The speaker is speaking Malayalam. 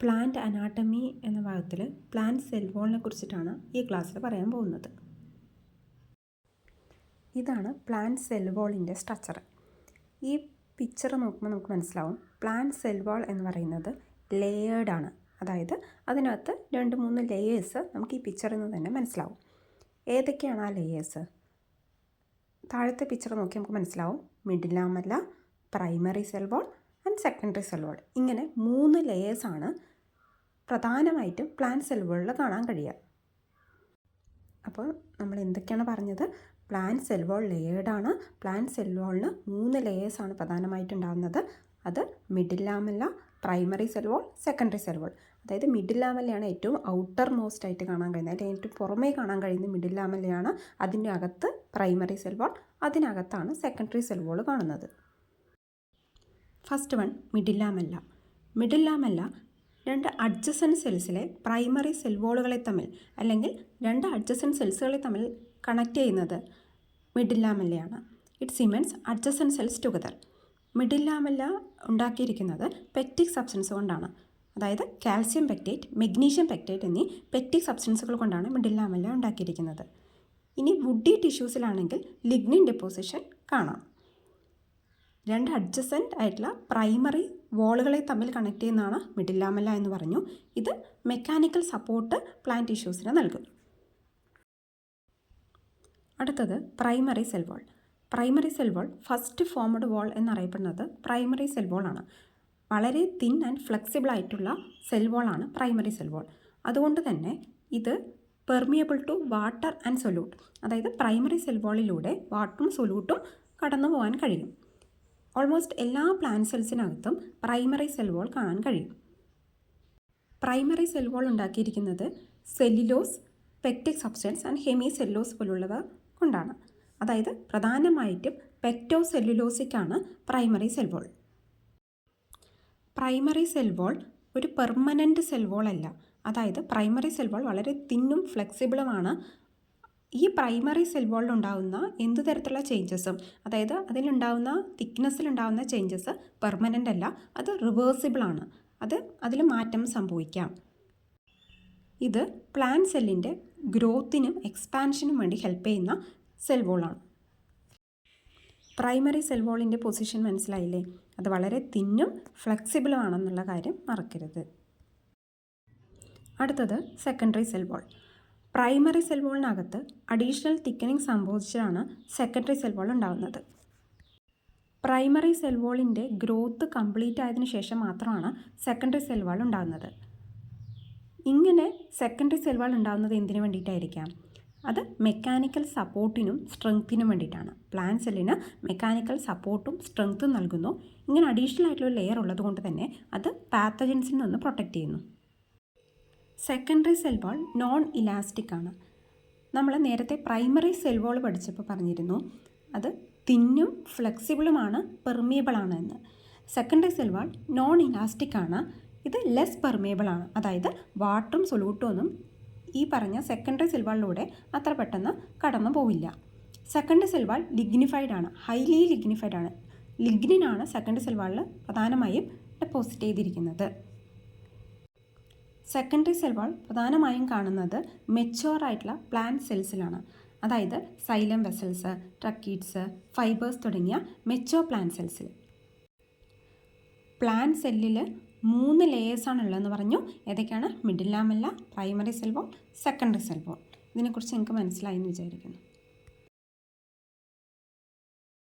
പ്ലാന്റ് അനാട്ടമി എന്ന ഭാഗത്തിൽ പ്ലാന്റ് സെൽ വാളിനെ കുറിച്ചിട്ടാണ് ഈ ക്ലാസ്സിൽ പറയാൻ പോകുന്നത്. ഇതാണ് പ്ലാന്റ് സെൽ വാളിൻ്റെ സ്ട്രക്ചർ. ഈ പിക്ചർ നോക്കുമ്പോൾ നമുക്ക് മനസ്സിലാവും പ്ലാന്റ് സെൽ വാൾ എന്ന് പറയുന്നത് ലെയേർഡാണ്. അതായത് അതിനകത്ത് 2-3 ലെയേഴ്സ് നമുക്ക് ഈ പിക്ചറിൽ നിന്ന് തന്നെ മനസ്സിലാവും. ഏതൊക്കെയാണ് ആ ലെയേഴ്സ്? താഴത്തെ പിക്ചർ നോക്കി നമുക്ക് മനസ്സിലാവും. Middle lamella, primary cell wall and secondary cell വാൾ. ഇങ്ങനെ 3 ലെയേഴ്സാണ് പ്രധാനമായിട്ടും പ്ലാന്റ് സെൽ വാളിൽ കാണാൻ കഴിയുക. അപ്പോൾ നമ്മൾ എന്തൊക്കെയാണ് പറഞ്ഞത്? പ്ലാന്റ് സെൽ വാൾ ലെയേർഡാണ്. പ്ലാന്റ് സെൽ വാളിന് 3 ലെയേഴ്സാണ് പ്രധാനമായിട്ടുണ്ടാകുന്നത്. അത് middle lamella, primary cell wall, secondary cell wall. അതായത് മിഡിൽ ലാമെല്ലയാണ് ഏറ്റവും ഔട്ടർ മോസ്റ്റ് ആയിട്ട് കാണാൻ കഴിയുന്നത്. അതിൻ്റെ ഏറ്റവും പുറമേ കാണാൻ കഴിയുന്നത് മിഡിൽ ലാമെല്ലയാണ്. അതിൻ്റെ അകത്ത് പ്രൈമറി സെൽ വാൾ, അതിനകത്താണ് സെക്കൻഡറി സെൽ വാൾ കാണുന്നത്. First one middle lamella. Middle lamella 2 adjacent സെൽസിലെ പ്രൈമറി സെൽ വാളുകളെ തമ്മിൽ അല്ലെങ്കിൽ 2 അഡ്ജസൻറ്റ് സെൽസുകളെ തമ്മിൽ കണക്ട് ചെയ്യുന്നത് മിഡിൽ ലാമെല്ലയാണ്. It cements adjacent cells together. Middle lamella ഉണ്ടാക്കിയിരിക്കുന്നത് പെക്റ്റിക് സബ്സ്റ്റൻസ് കൊണ്ടാണ്. അതായത് കാൽസ്യം പെക്റ്റേറ്റ്, മെഗ്നീഷ്യം പെക്റ്റേറ്റ് എന്നീ പെക്റ്റിക് സബ്സ്റ്റൻസുകൾ കൊണ്ടാണ് മിഡിൽ ലാമെല്ല ഉണ്ടാക്കിയിരിക്കുന്നത്. ഇനി വുഡി ടിഷ്യൂസിലാണെങ്കിൽ ലിഗ്നിൻ ഡെപ്പോസിഷൻ കാണാം. 2 അഡ്ജസൻറ്റ് ആയിട്ടുള്ള പ്രൈമറി വാളുകളെ തമ്മിൽ കണക്ട് ചെയ്യുന്നതാണ് മിഡിൽ ലാമെല്ല എന്ന് പറഞ്ഞു. ഇത് മെക്കാനിക്കൽ സപ്പോർട്ട് പ്ലാന്റ് ടിഷ്യൂസിന് നൽകും. അടുത്തത് primary cell wall. Primary cell wall first formed wall എന്നറിയപ്പെടുന്നത് പ്രൈമറി സെൽ വാൾ ആണ്. വളരെ തിൻ ആൻഡ് ഫ്ലെക്സിബിൾ ആയിട്ടുള്ള സെൽ വാളാണ് പ്രൈമറി സെൽ വാൾ. അതുകൊണ്ട് തന്നെ ഇത് permeable to water and solute. അതായത് പ്രൈമറി സെൽ വാളിലൂടെ വാട്ടറും സൊല്യൂട്ടും കടന്നു പോകാൻ കഴിയും. ഓൾമോസ്റ്റ് എല്ലാ പ്ലാന്റ് സെൽസിനകത്തും പ്രൈമറി സെൽ വാൾ കാണാൻ കഴിയും. പ്രൈമറി സെൽ വാൾ ഉണ്ടാക്കിയിരിക്കുന്നത് cellulose, pectic substance and hemicellulose പോലുള്ളവ കൊണ്ടാണ്. അതായത് പ്രധാനമായിട്ടും പെക്ടോ സെല്ലുലോസിക്കാണ് primary cell wall. Primary cell വാൾ ഒരു പെർമനൻറ്റ് സെൽ വാൾ അല്ല. അതായത് പ്രൈമറി സെൽ വാൾ വളരെ തിന്നും ഫ്ലെക്സിബിളുമാണ്. ഈ പ്രൈമറി സെൽ വാളിലുണ്ടാകുന്ന എന്ത് തരത്തിലുള്ള ചേഞ്ചസും, അതായത് അതിലുണ്ടാകുന്ന തിക്നെസ്സിലുണ്ടാകുന്ന ചേഞ്ചസ് പെർമനൻ്റ് അല്ല, അത് റിവേഴ്സിബിളാണ്. അതിൽ മാറ്റം സംഭവിക്കാം. ഇത് പ്ലാന്റ് സെല്ലിൻ്റെ ഗ്രോത്തിനും എക്സ്പാൻഷനും വേണ്ടി ഹെൽപ്പ് ചെയ്യുന്ന സെൽ വാളാണ്. പ്രൈമറി സെൽ വാളിൻ്റെ പൊസിഷൻ മനസ്സിലായില്ലേ? അത് വളരെ തിന്നും ഫ്ലെക്സിബിളും ആണെന്നുള്ള കാര്യം മറക്കരുത്. അടുത്തത് secondary cell wall. Primary cell വാളിനകത്ത് അഡീഷണൽ തിക്കനിങ് സംഭവിച്ചാണ് സെക്കൻഡറി സെൽ വാൾ ഉണ്ടാകുന്നത്. പ്രൈമറി സെൽ വാളിൻ്റെ ഗ്രോത്ത് കംപ്ലീറ്റ് ആയതിനു ശേഷം മാത്രമാണ് സെക്കൻഡറി സെൽ വാൾ ഉണ്ടാകുന്നത്. ഇങ്ങനെ സെക്കൻഡറി സെൽ വാൾ ഉണ്ടാകുന്നത് എന്തിനു വേണ്ടിയിട്ടായിരിക്കാം? അത് മെക്കാനിക്കൽ സപ്പോർട്ടിനും സ്ട്രെങ്ത്തിനും വേണ്ടിയിട്ടാണ്. പ്ലാന്റ് സെല്ലിന് മെക്കാനിക്കൽ സപ്പോർട്ടും സ്ട്രെങ്ത്തും നൽകുന്നു. ഇങ്ങനെ അഡീഷണൽ ആയിട്ടുള്ള ലെയർ ഉള്ളത് കൊണ്ട് തന്നെ അത് പാത്തജൻസിൽ നിന്ന് പ്രൊട്ടക്റ്റ് ചെയ്യുന്നു. സെക്കൻഡറി സെൽ വാൾ നോൺ ഇലാസ്റ്റിക് ആണ്. നമ്മൾ നേരത്തെ പ്രൈമറി സെൽ വാൾ പഠിച്ചപ്പോൾ പറഞ്ഞിരുന്നു അത് തിന്നും ഫ്ലെക്സിബിളുമാണ്, പെർമിയബിളാണ് എന്ന്. സെക്കൻഡറി സെൽ വാൾ നോൺ ഇലാസ്റ്റിക് ആണ്. ഇത് ലെസ് പെർമിയബിൾ ആണ്. അതായത് വാട്ടറും സൊല്യൂട്ടും ഒന്നും ഈ പറഞ്ഞ സെക്കൻഡറി സെൽ വാളിലൂടെ അത്ര പെട്ടെന്ന് കടന്നു പോവില്ല. സെക്കൻഡറി സെൽ വാൾ ലിഗ്നിഫൈഡ് ആണ്, ഹൈലി ലിഗ്നിഫൈഡ് ആണ്. ലിഗ്നിനാണ് സെക്കൻഡറി സെൽ വാളിൽ പ്രധാനമായും ഡെപ്പോസിറ്റ് ചെയ്തിരിക്കുന്നത്. സെക്കൻഡറി സെൽ വാൾ പ്രധാനമായും കാണുന്നത് മെച്യൂർ ആയിട്ടുള്ള പ്ലാന്റ് സെൽസിലാണ്. അതായത് സൈലം വെസൽസ്, ട്രക്കീഡ്സ്, ഫൈബേഴ്സ് തുടങ്ങിയ മെച്യൂർ പ്ലാന്റ് സെൽസിൽ. പ്ലാന്റ് സെല്ലിൽ 3 ലെയേഴ്സാണ് ഉള്ളതെന്ന് പറഞ്ഞു. ഏതൊക്കെയാണ്? Middle lamella, primary cell wall, secondary cell വാൾ. ഇതിനെക്കുറിച്ച് നിങ്ങൾക്ക് മനസ്സിലായി എന്ന് വിചാരിക്കുന്നു.